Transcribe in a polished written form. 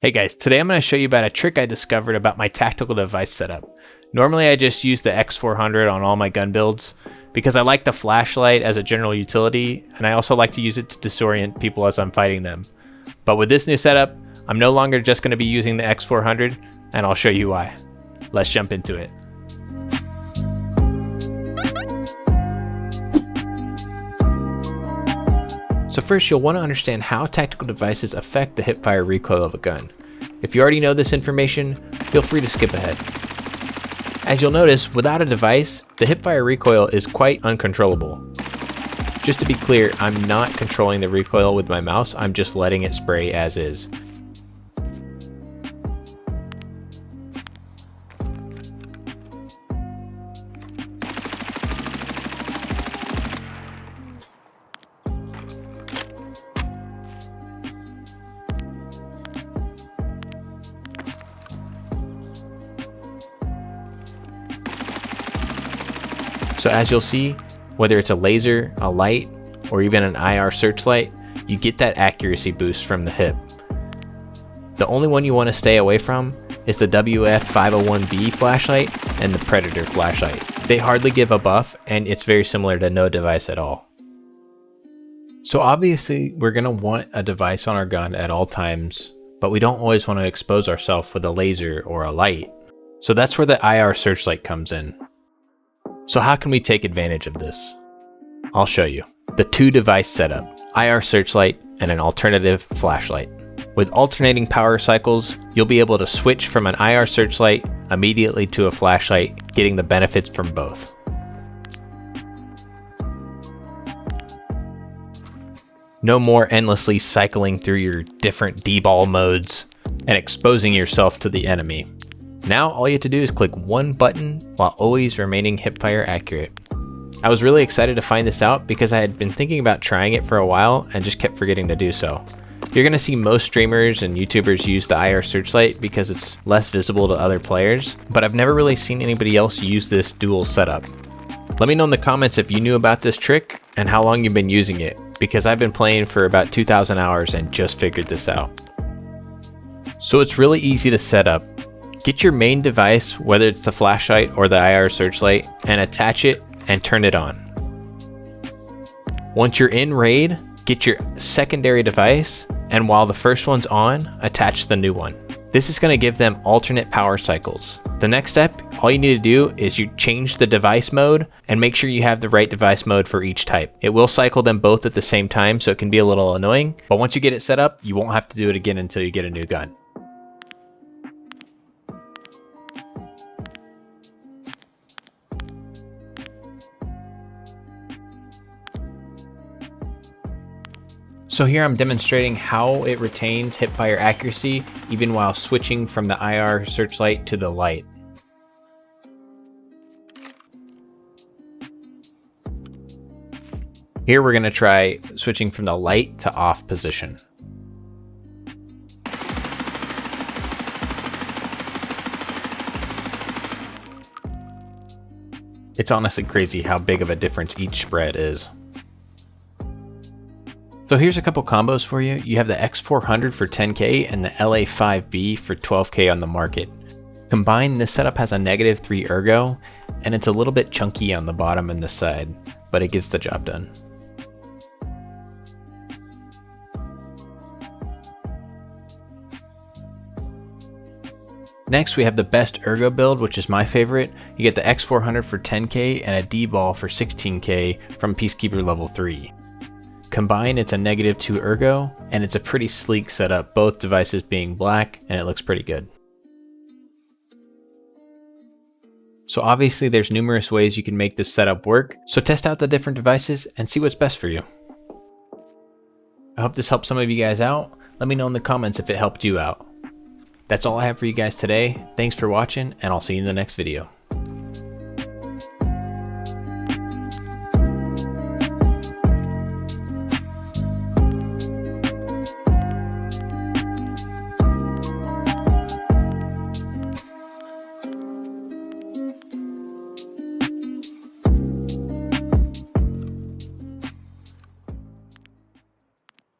Hey guys, today I'm going to show you about a trick I discovered about my tactical device setup. Normally I just use the X400 on all my gun builds because I like the flashlight as a general utility, and I also like to use it to disorient people as I'm fighting them. But with this new setup, I'm no longer just going to be using the X400, and I'll show you why. Let's jump into it. So first, you'll want to understand how tactical devices affect the hipfire recoil of a gun. If you already know this information, feel free to skip ahead. As you'll notice, without a device, the hipfire recoil is quite uncontrollable. Just to be clear, I'm not controlling the recoil with my mouse, I'm just letting it spray as is. So as you'll see, whether it's a laser, a light, or even an IR searchlight, you get that accuracy boost from the hip. The only one you want to stay away from is the WF501B flashlight and the Predator flashlight. They hardly give a buff, and it's very similar to no device at all. So obviously we're going to want a device on our gun at all times, but we don't always want to expose ourselves with a laser or a light. So that's where the IR searchlight comes in. So how can we take advantage of this? I'll show you. The two device setup, IR searchlight and an alternative flashlight. With alternating power cycles, you'll be able to switch from an IR searchlight immediately to a flashlight, getting the benefits from both. No more endlessly cycling through your different D-ball modes and exposing yourself to the enemy. Now all you have to do is click one button while always remaining hipfire accurate. I was really excited to find this out because I had been thinking about trying it for a while and just kept forgetting to do so. You're going to see most streamers and YouTubers use the IR searchlight because it's less visible to other players, but I've never really seen anybody else use this dual setup. Let me know in the comments if you knew about this trick and how long you've been using it, because I've been playing for about 2,000 hours and just figured this out. So it's really easy to set up. Get your main device, whether it's the flashlight or the IR searchlight, and attach it and turn it on. Once you're in raid, get your secondary device, and while the first one's on, attach the new one. This is going to give them alternate power cycles. The next step, all you need to do is you change the device mode and make sure you have the right device mode for each type. It will cycle them both at the same time, so it can be a little annoying, but once you get it set up, you won't have to do it again until you get a new gun. So here I'm demonstrating how it retains hipfire accuracy even while switching from the IR searchlight to the light. Here we're going to try switching from the light to off position. It's honestly crazy how big of a difference each spread is. So here's a couple combos for you. You have the X400 for 10K and the LA5B for 12K on the market. Combined, this setup has a -3 ergo, and it's a little bit chunky on the bottom and the side, but it gets the job done. Next, we have the best ergo build, which is my favorite. You get the X400 for 10K and a D-ball for 16K from Peacekeeper level 3. Combined, it's a -2 ergo, and it's a pretty sleek setup, both devices being black, and it looks pretty good. So obviously there's numerous ways you can make this setup work, so test out the different devices and see what's best for you. I hope this helped some of you guys out. Let me know in the comments if it helped you out. That's all I have for you guys today. Thanks for watching, and I'll see you in the next video.